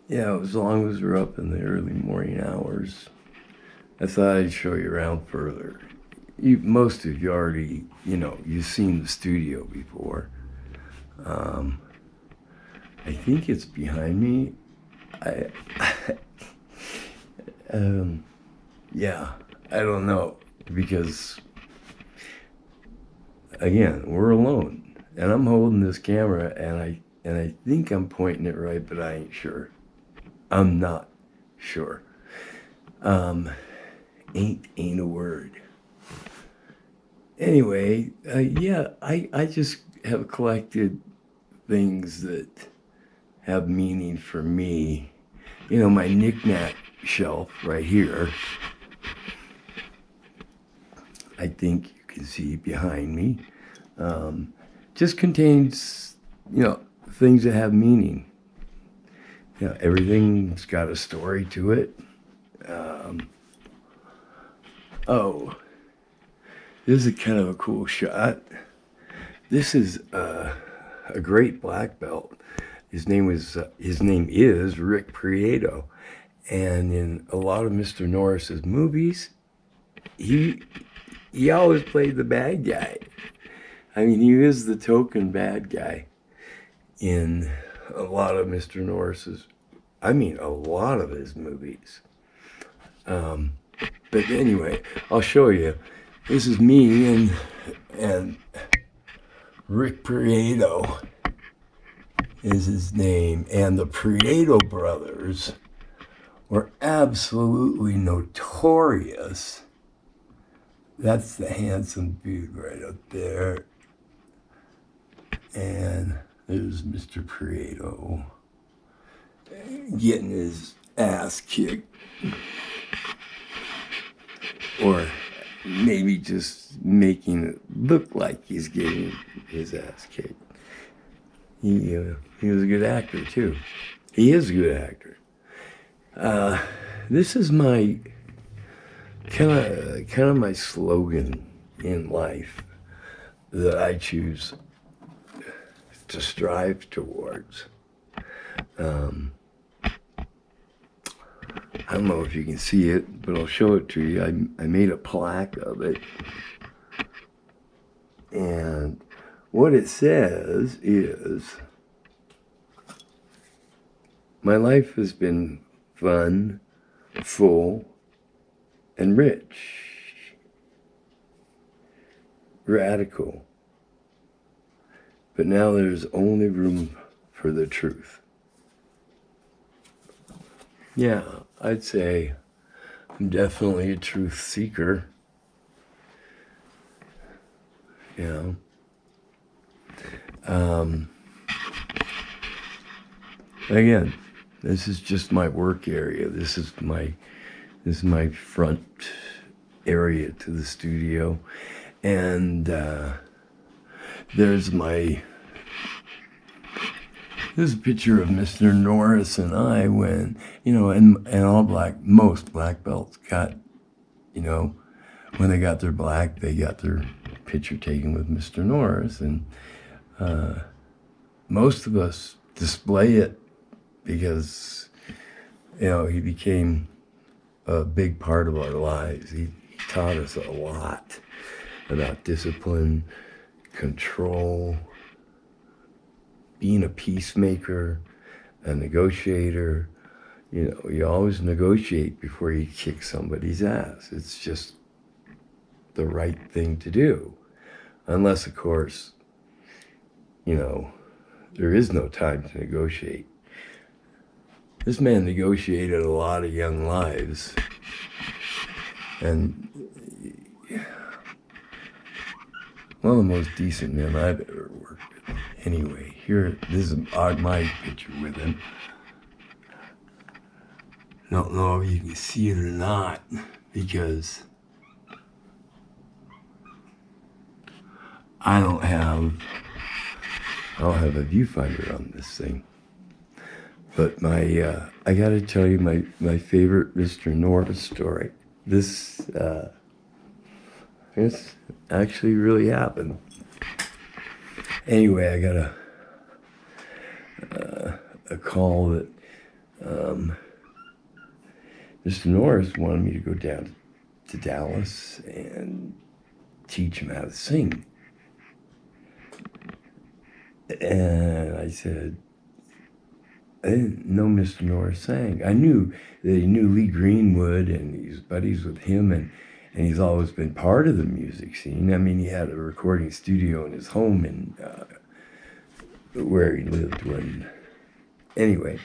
Yeah, as long as we're up in the early morning hours, I thought I'd show you around further. Most of you already, you've seen the studio before. Um, I think it's behind me. I, um, yeah, I don't know because again, we're alone, and I'm holding this camera, and I think I'm pointing it right, but I ain't sure. I'm not sure. Um, ain't a word. Anyway, yeah, I just have collected things that have meaning for me. My knickknack shelf right here, I think you can see behind me, just contains, things that have meaning. Everything's got a story to it. Um, oh, this is kind of a cool shot. This is a great black belt. His name is Rick Prieto, and in a lot of Mr. Norris's movies, he always played the bad guy. I mean, he is the token bad guy in a lot of Mr. Norris's. I mean, a lot of his movies. Um, but anyway, I'll show you. This is me and Rick Prieto is his name, and the Prieto brothers were absolutely notorious. That's the handsome dude right up there. And there's Mr. Prieto getting his ass kicked. Or maybe just making it look like he's getting his ass kicked. He was a good actor, too. He is a good actor. This is my kind of my slogan in life that I choose to strive towards. I don't know if you can see it, but I'll show it to you. I made a plaque of it. And what it says is, my life has been fun, full, and rich. Radical. But now there's only room for the truth. Yeah, I'd say I'm definitely a truth seeker. Again, this is just my work area. This is my front area to the studio, and there's this is a picture of Mr. Norris and I when, and most black belts got, when they got their black, they got their picture taken with Mr. Norris. And most of us display it because, he became a big part of our lives. He taught us a lot about discipline, control, being a peacemaker, a negotiator. You always negotiate before you kick somebody's ass. It's just the right thing to do. Unless, of course, there is no time to negotiate. This man negotiated a lot of young lives. And one of the most decent men I've ever worked with. Anyway, this is my picture with him. Don't know if you can see it or not, because I don't have a viewfinder on this thing. But I gotta tell you my favorite Mr. Norris story. This actually really happened. Anyway, I got a call that Mr. Norris wanted me to go down to Dallas and teach him how to sing. And I said, I didn't know Mr. Norris sang. I knew that he knew Lee Greenwood and he was buddies with him, and he's always been part of the music scene. I mean, he had a recording studio in his home in where he lived when. Anyway,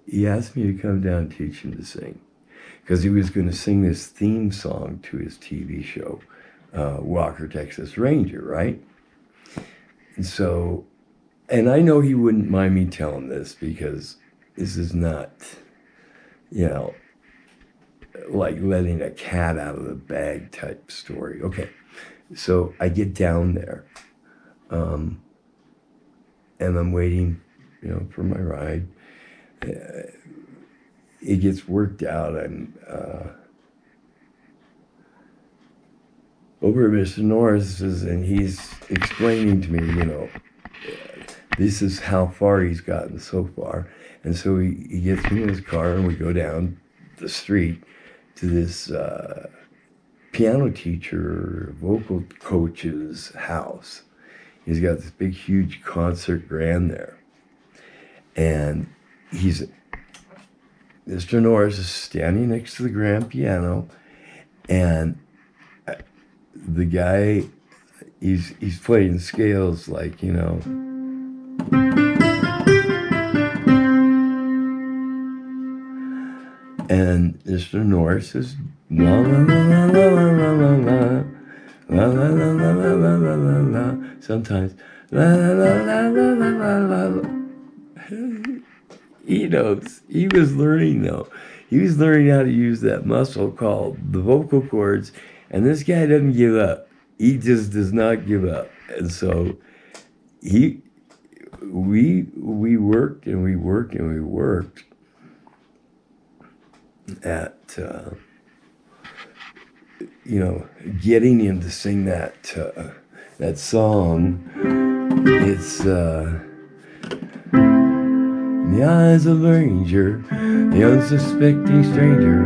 he asked me to come down and teach him to sing because he was going to sing this theme song to his TV show, Walker, Texas Ranger, right? And so, and I know he wouldn't mind me telling this because this is not, you know, like letting a cat out of the bag type story. Okay, so I get down there, and I'm waiting, you know, for my ride. It gets worked out. I'm over at Mr. Norris's, and he's explaining to me, you know, this is how far he's gotten so far. And so he gets me in his car, and we go down the street to this piano teacher, vocal coach's house. He's got this big, huge concert grand there. And Mr. Norris is standing next to the grand piano, and the guy, he's playing scales like, you know. And Mr. Norris is la la la la la la la la la la la la la la la la. Sometimes la la la la la la la la. He knows. He was learning though. He was learning how to use that muscle called the vocal cords. And this guy doesn't give up. He just does not give up. And so we worked and we worked and we worked at, you know, getting him to sing that song. It's in the eyes of the ranger, the unsuspecting stranger,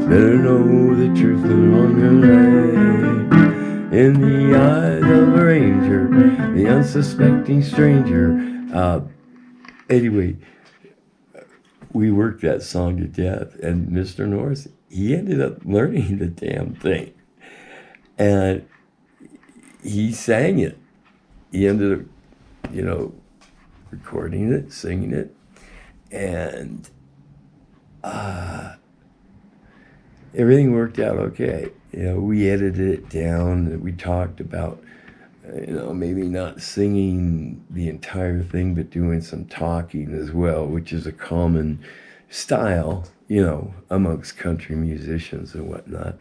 better know the truth along the line. In the eyes of the ranger, the unsuspecting stranger. Anyway, we worked that song to death, and Mr. Norris, he ended up learning the damn thing. And he sang it. He ended up, you know, recording it, singing it, and everything worked out okay. You know, we edited it down, and we talked about, you know, maybe not singing the entire thing, but doing some talking as well, which is a common style, you know, amongst country musicians and whatnot.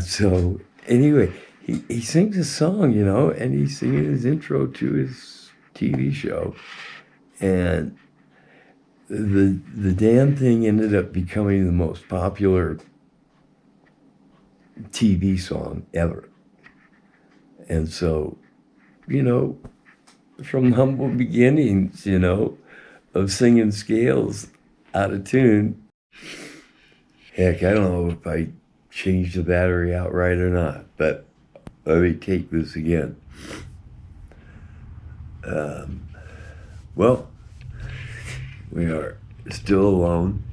So anyway, he sings a song, you know, and he's singing his intro to his TV show. And the damn thing ended up becoming the most popular TV song ever. And so, you know, from humble beginnings, you know, of singing scales out of tune, heck, I don't know if I changed the battery out right or not, but let me take this again. Well, we are still alone.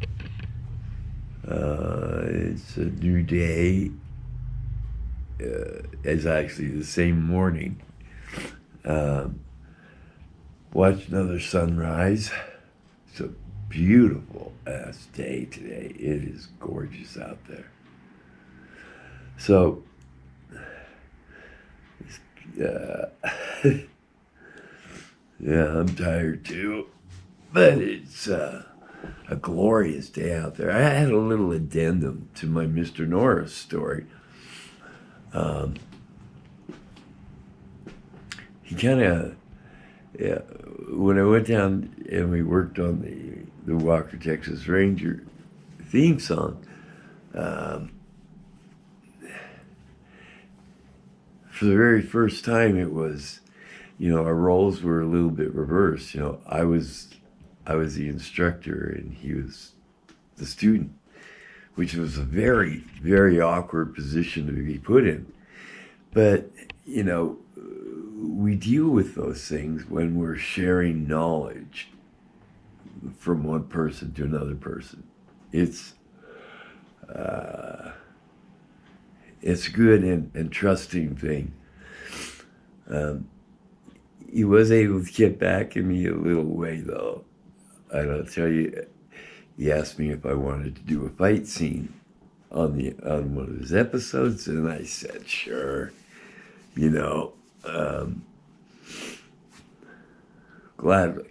It's a new day. It's actually the same morning. Watched another sunrise. It's a beautiful ass day today. It is gorgeous out there. So, yeah, I'm tired too, but it's a glorious day out there. I had a little addendum to my Mr. Norris story. He kind of, yeah, when I went down and we worked on the Walker, Texas Ranger theme song, for the very first time, it was our roles were a little bit reversed. I was the instructor and he was the student, which was a very, very awkward position to be put in. But, we deal with those things when we're sharing knowledge from one person to another person. It's a good and trusting thing. He was able to get back at me a little way, though. I'll tell you, he asked me if I wanted to do a fight scene on one of his episodes, and I said, sure, gladly.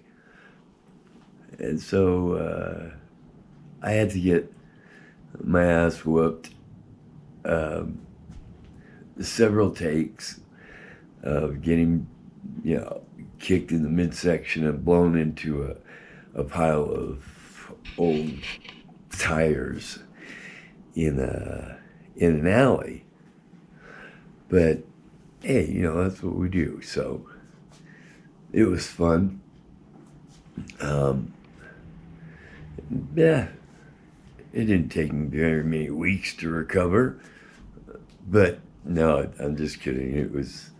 And so I had to get my ass whooped several takes of getting, kicked in the midsection and blown into a pile of old tires in an alley. But hey, that's what we do. So it was fun. Yeah, it didn't take me very many weeks to recover, but no, I'm just kidding. It was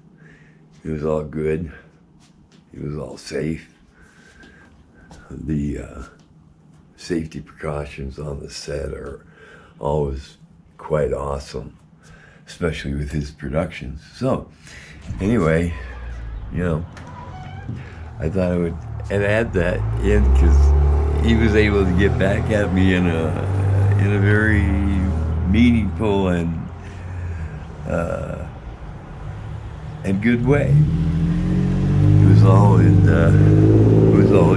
all good. It was all safe. The safety precautions on the set are always quite awesome, especially with his productions. So, anyway, I thought I would add that in because he was able to get back at me in a very meaningful and good way. It was all in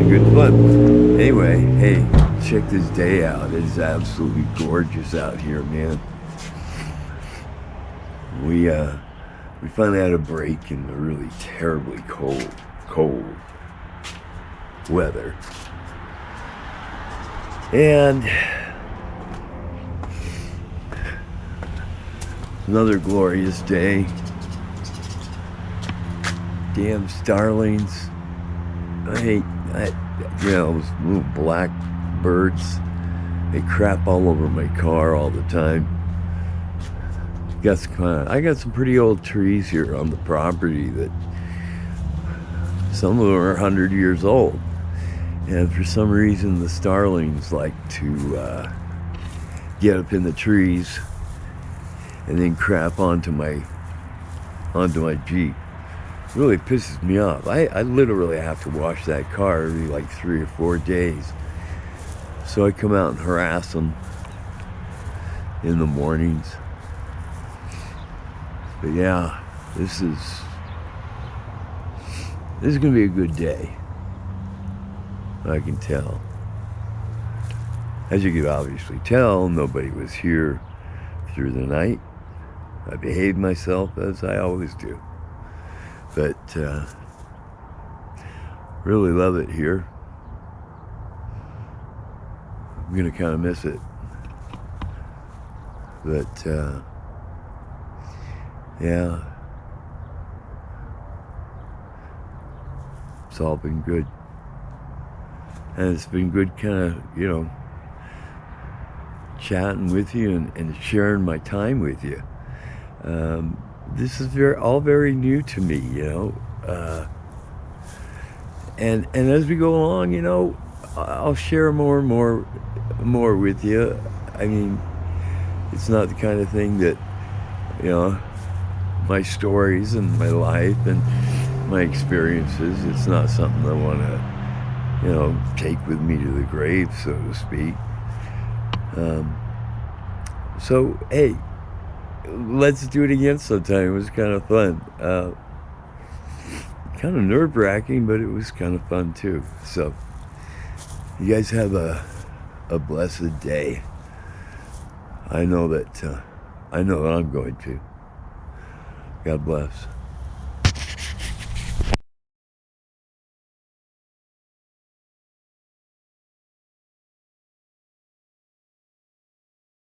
good fun. Anyway, hey, check this day out. It's absolutely gorgeous out here, man. We finally had a break in the really terribly cold weather. And another glorious day. Damn starlings. I hate those little black birds. They crap all over my car all the time. I got some pretty old trees here on the property that some of them are 100 years old. And for some reason, the starlings like to get up in the trees and then crap onto my Jeep. It really pisses me off. I literally have to wash that car every like 3 or 4 days. So I come out and harass them in the mornings. But yeah, this is gonna be a good day. I can tell. As you can obviously tell, nobody was here through the night. I behaved myself as I always do. But really love it here. I'm gonna kind of miss it. But yeah, it's all been good. And it's been good kind of, chatting with you and sharing my time with you. This is all very new to me, and as we go along, I'll share more and more with you. I mean, it's not the kind of thing that, my stories and my life and my experiences, it's not something I want to, take with me to the grave, so to speak. So, hey, let's do it again sometime. It was kind of fun. Kind of nerve-wracking, but it was kind of fun too. So, you guys have a blessed day. I know that I'm going to. God bless.